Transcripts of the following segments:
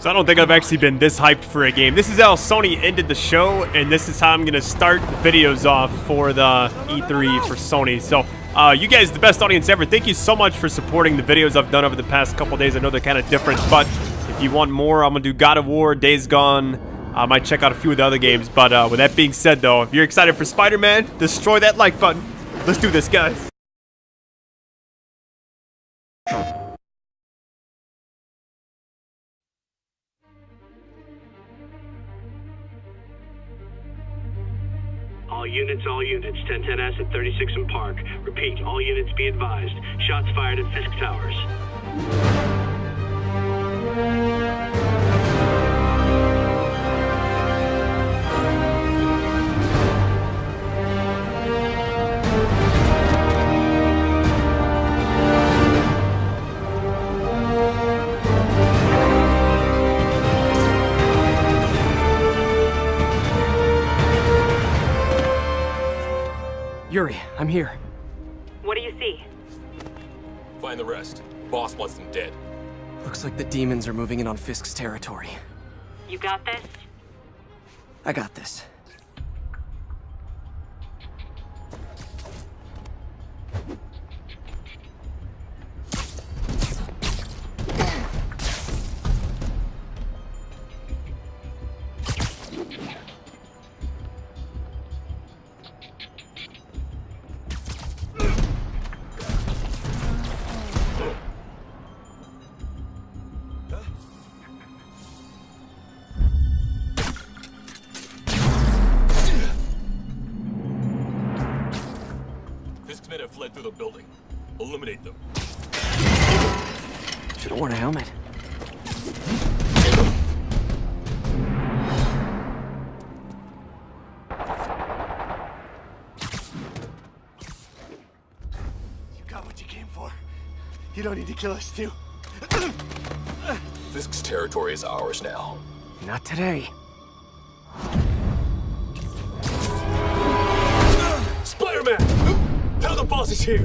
So I don't think I've actually been this hyped for a game. This is how Sony ended the show, and this is how I'm going to start the videos off for the E3 for Sony. So you guys, the best audience ever, thank you so much for supporting the videos I've done over the past couple days. I know they're kind of different, but if you want more, I'm going to do God of War, Days Gone. I might check out a few of the other games, but with that being said, though, if you're excited for Spider-Man, destroy that like button. Let's do this, guys. All units, 1010S at 36 and Park. Repeat, all units be advised. Shots fired at Fisk Towers. Yuri, I'm here. What do you see? Find the rest. Boss wants them dead. Looks like the demons are moving in on Fisk's territory. You got this? I got this. Fisk's men have fled through the building. Eliminate them. Should've worn a helmet. You got what you came for. You don't need to kill us too. Fisk's territory is ours now. Not today. Spider-Man! Tell the boss is here!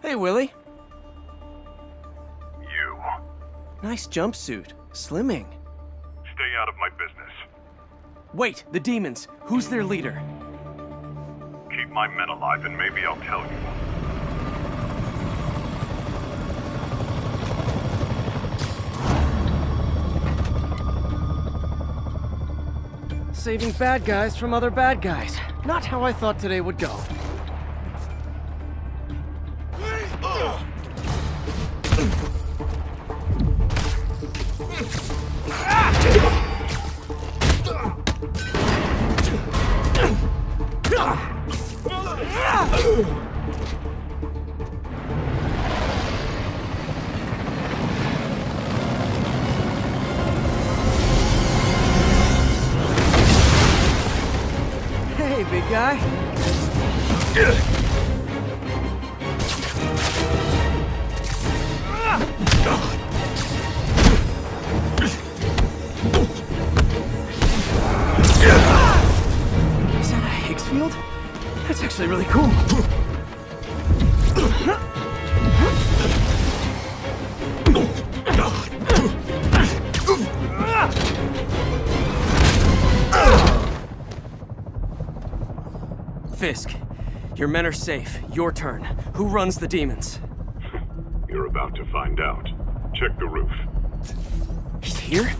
Hey, Willie. You. Nice jumpsuit. Slimming. Stay out of my business. Wait, the demons. Who's their leader? Keep my men alive and maybe I'll tell you. Saving bad guys from other bad guys. Not how I thought today would go. Hey, big guy. Is that a Higgs field? That's actually really cool. Fisk, your men are safe. Your turn. Who runs the demons? You're about to find out. Check the roof. He's here?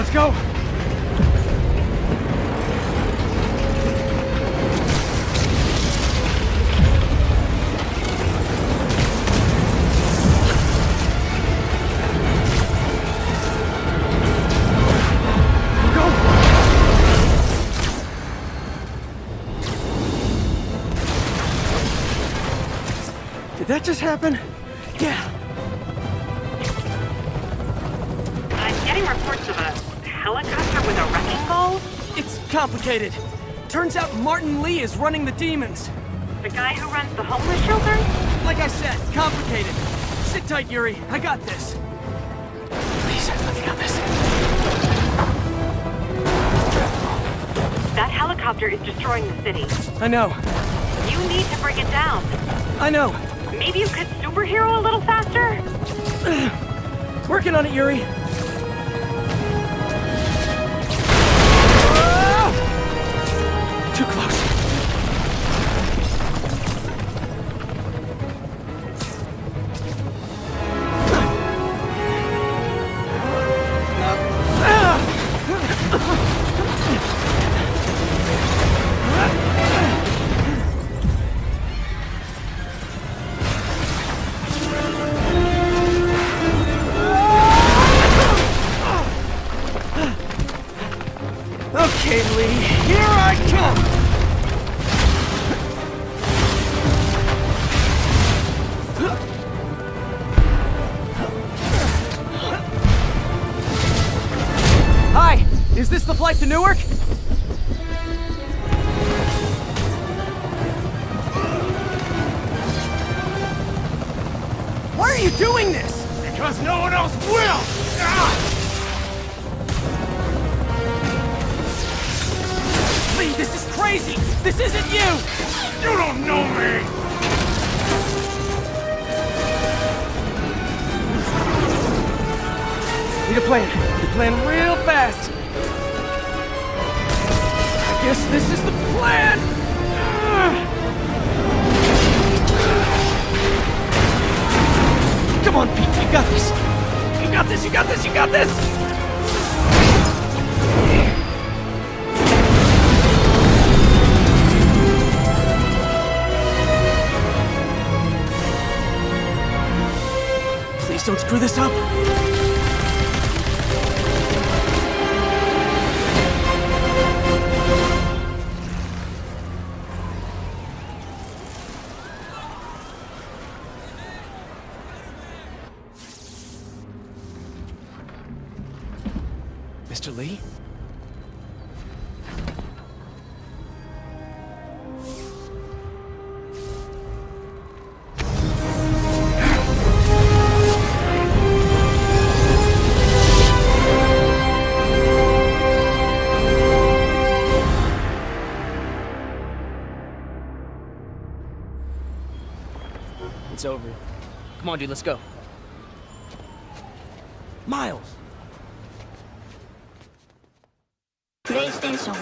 Let's go. Did that just happen? Yeah. I'm getting reports of a helicopter with a wrecking ball. It's complicated. Turns out Martin Lee is running the demons. The guy who runs the homeless shelter? Like I said, complicated. Sit tight, Yuri. I got this. Please, let me got this. That helicopter is destroying the city. I know. You need to bring it down. I know. Maybe you could superhero a little faster? Working on it, Yuri. Too close. Okay, Lee, here I come! Hi, is this the flight to Newark? Why are you doing this? Because no one else will! Ah! Lee, this is crazy! This isn't you! You don't know me! Need a plan. Need a plan real fast. I guess this is the plan! Come on, Pete, you got this! You got this, you got this, you got this! Please don't screw this up. Mr. Lee? It's over. Come on, dude, let's go. Miles! プレイステーション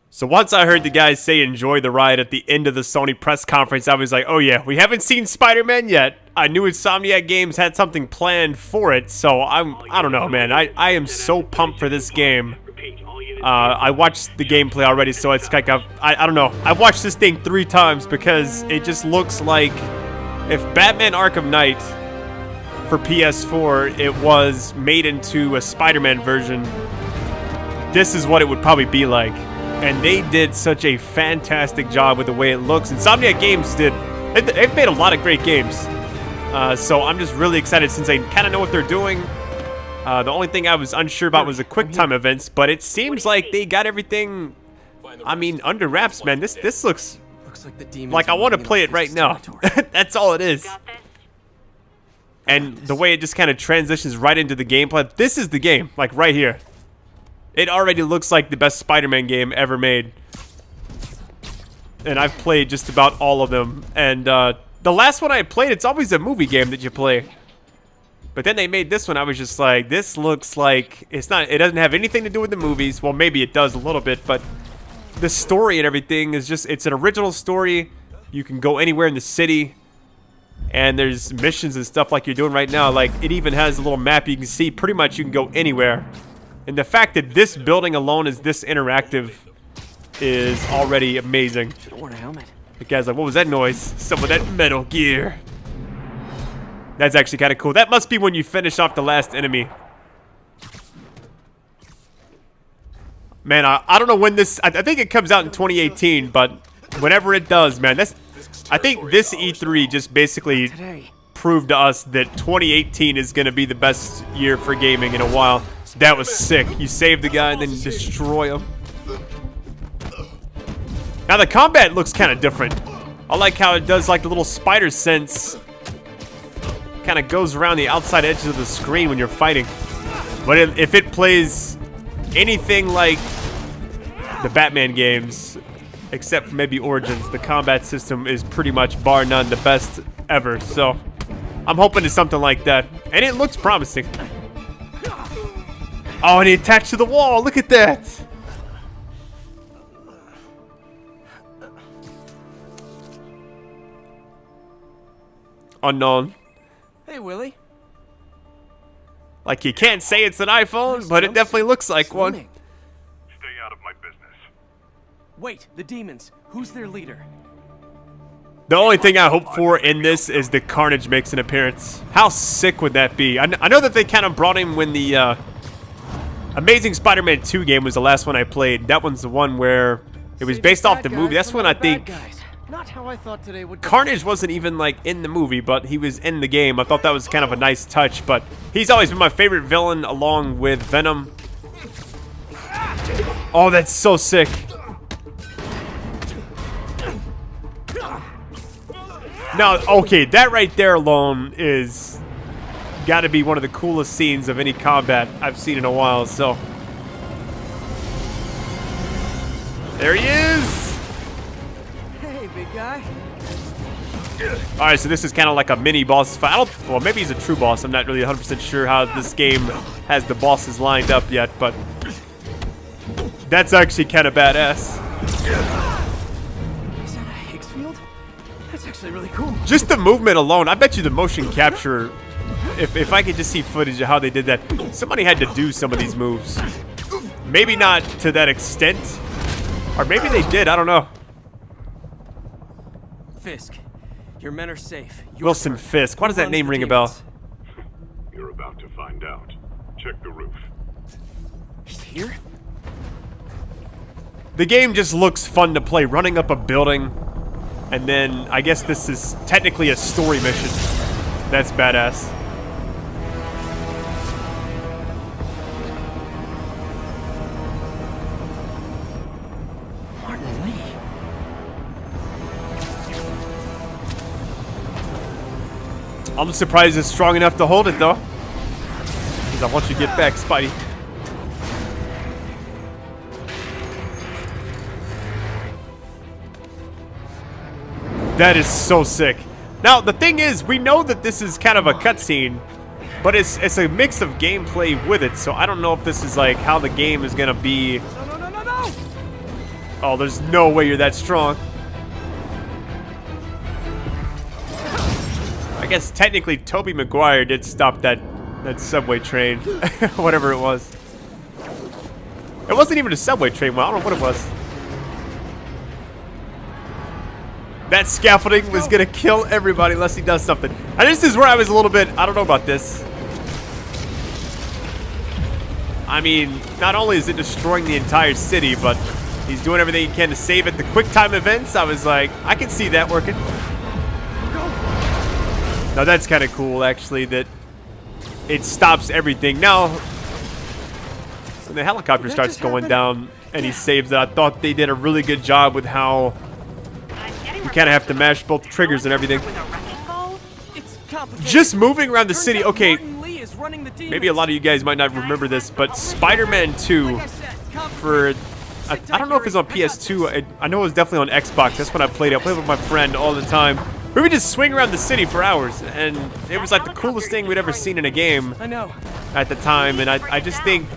So once I heard the guys say enjoy the ride at the end of the Sony press conference, I was like, oh yeah, we haven't seen Spider-Man yet. I knew Insomniac Games had something planned for it, so I don't know, man. I am so pumped for this game. I watched the gameplay already, so it's like I don't know. I've watched this thing 3 times because it just looks like if Batman Arkham Knight for PS4 it was made into a Spider-Man version, this is what it would probably be like. And they did such a fantastic job with the way it looks. Insomniac Games they've made a lot of great games. So I'm just really excited since I kind of know what they're doing. The only thing I was unsure about was the QuickTime events, but it seems like they got everything, I mean, under wraps, man. This looks like the demons like I want to play it right now. That's all it is. And the way it just kind of transitions right into the gameplay. This is the game, like right here. It already looks like the best Spider-Man game ever made. And I've played just about all of them. And the last one I played, it's always a movie game that you play. But then they made this one, I was just like, this looks like, it doesn't have anything to do with the movies. Well, maybe it does a little bit, but the story and everything is just, it's an original story. You can go anywhere in the city. And there's missions and stuff like you're doing right now. Like, it even has a little map you can see. Pretty much you can go anywhere. And the fact that this building alone is this interactive is already amazing. Should've worn a helmet. The guy's like, what was that noise? Some of that Metal Gear. That's actually kind of cool. That must be when you finish off the last enemy. Man, I don't know when this... I think it comes out in 2018, but whenever it does, man, that's... I think this E3 just basically proved to us that 2018 is going to be the best year for gaming in a while. That was sick. You save the guy and then destroy him. Now the combat looks kind of different. I like how it does like the little spider sense. Kind of goes around the outside edges of the screen when you're fighting. But if it plays anything like the Batman games, except for maybe Origins, the combat system is pretty much bar none the best ever. So I'm hoping it's something like that. And it looks promising. Oh, and he attached to the wall. Look at that. Unknown. Hey, Willie. Like, you can't say it's an iPhone, but it definitely looks like one. Stay out of my business. Wait, the demons. Who's their leader? The only thing I hope for in this is that Carnage makes an appearance. How sick would that be? I know that they kind of brought him when the Amazing Spider-Man 2 game was the last one I played. That one's the one where it was based off the movie. That's when I think Not how I thought today would go. Carnage wasn't even like in the movie, but he was in the game. I thought that was kind of a nice touch, but he's always been my favorite villain along with Venom. Oh, that's so sick. Now, okay, that right there alone is got to be one of the coolest scenes of any combat I've seen in a while, so. There he is! Hey, big guy. Alright, so this is kind of like a mini boss fight. Well, maybe he's a true boss. I'm not really 100% sure how this game has the bosses lined up yet, but that's actually kind of badass. Is that a Higgs field? That's actually really cool. Just the movement alone, I bet you the motion capture, if I could just see footage of how they did that, somebody had to do some of these moves. Maybe not to that extent, or maybe they did, I don't know. Fisk, your men are safe. Wilson Fisk, why does that name ring a bell? You're about to find out. Check the roof. He's here? The game just looks fun to play, running up a building, and then I guess this is technically a story mission. That's badass. Martin Lee. I'm surprised it's strong enough to hold it, though. Because I want you to get back, Spidey. That is so sick. Now, the thing is, we know that this is kind of a cutscene, but it's a mix of gameplay with it, so I don't know if this is like how the game is gonna be. No! Oh, there's no way you're that strong. I guess technically Tobey Maguire did stop that subway train, whatever it was. It wasn't even a subway train, well, I don't know what it was. That scaffolding was gonna kill everybody unless he does something. And this is where I was a little bit, I don't know about this. I mean, not only is it destroying the entire city, but he's doing everything he can to save it. The quick time events, I was like, I can see that working. Now that's kind of cool, actually, that it stops everything. Now, when the helicopter starts going down and he saves it, I thought they did a really good job with how you kind of have to mash both triggers and everything. It's complicated. Just moving around the city. Okay, Martin Lee is running the demons. maybe a lot of you guys might not remember this, but Spider-Man 2 Like I said, for... I don't know if it's on PS2. I know it was definitely on Xbox. That's when I played it. I played with my friend all the time. We would just swing around the city for hours, and it was like the coolest thing we'd ever seen in a game I know. at the time, and I just think...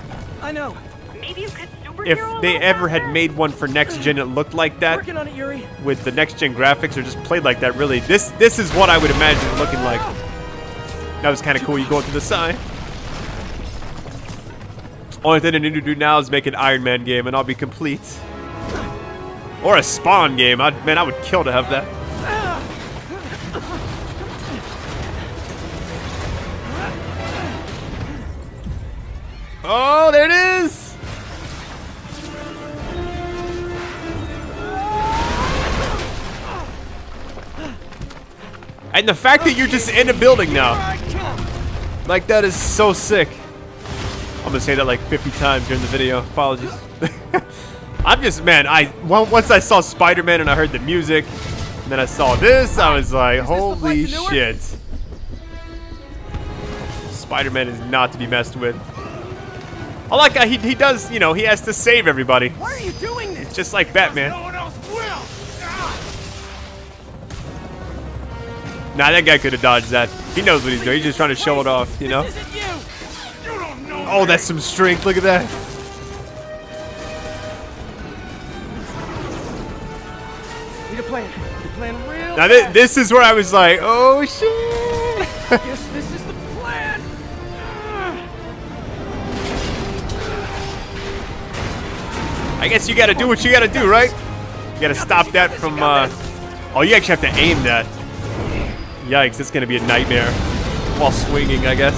I know. Maybe you could super if they ever had made one for next gen, it looked like that Working on it, Yuri. with the next gen graphics, or just played like that. Really, this is what I would imagine it looking like. That was kind of cool. You go to the side. Only thing I need to do now is make an Iron Man game, and I'll be complete. Or a Spawn game. Man, I would kill to have that. Oh, there it is! And the fact that you're just in a building now. Like, that is so sick. I'm gonna say that like 50 times during the video. Apologies. I'm just, man, once I saw Spider-Man and I heard the music, and then I saw this, I was like, holy shit. Spider-Man is not to be messed with. I like how he does, you know, he has to save everybody. Why are you doing this? Just like Batman. No one else will. Nah, that guy could have dodged that. He knows what he's doing. He's just trying to show it off, you know? This isn't you. You don't know. Oh, that's some strength. Look at that. Need a plan. Need a plan real Now, fast. this is where I was like, oh, shit. Guess this is the plan. I guess you gotta do what you gotta do, right? You gotta stop that from, oh, you actually have to aim that. Yikes, it's gonna be a nightmare. While swinging, I guess.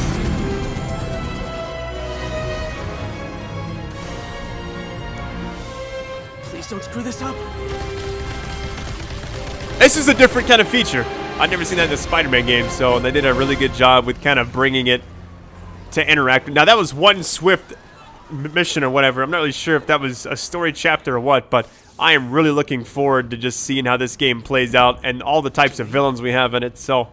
Please don't screw this up. This is a different kind of feature. I've never seen that in the Spider-Man game, so they did a really good job with kind of bringing it to interact. Now, that was one swift mission or whatever. I'm not really sure if that was a story chapter or what, but I am really looking forward to just seeing how this game plays out and all the types of villains we have in it, so...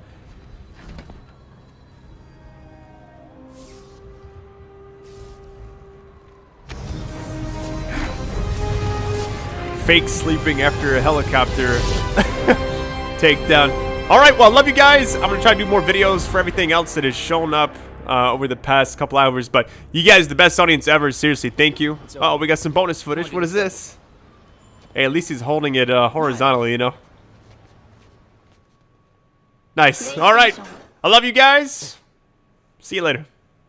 Fake sleeping after a helicopter takedown. Alright, well, love you guys. I'm going to try to do more videos for everything else that has shown up over the past couple hours, but you guys, the best audience ever. Seriously, thank you. Oh, we got some bonus footage. What is this? Hey, at least he's holding it horizontally, you know. Nice. Alright. I love you guys. See you later.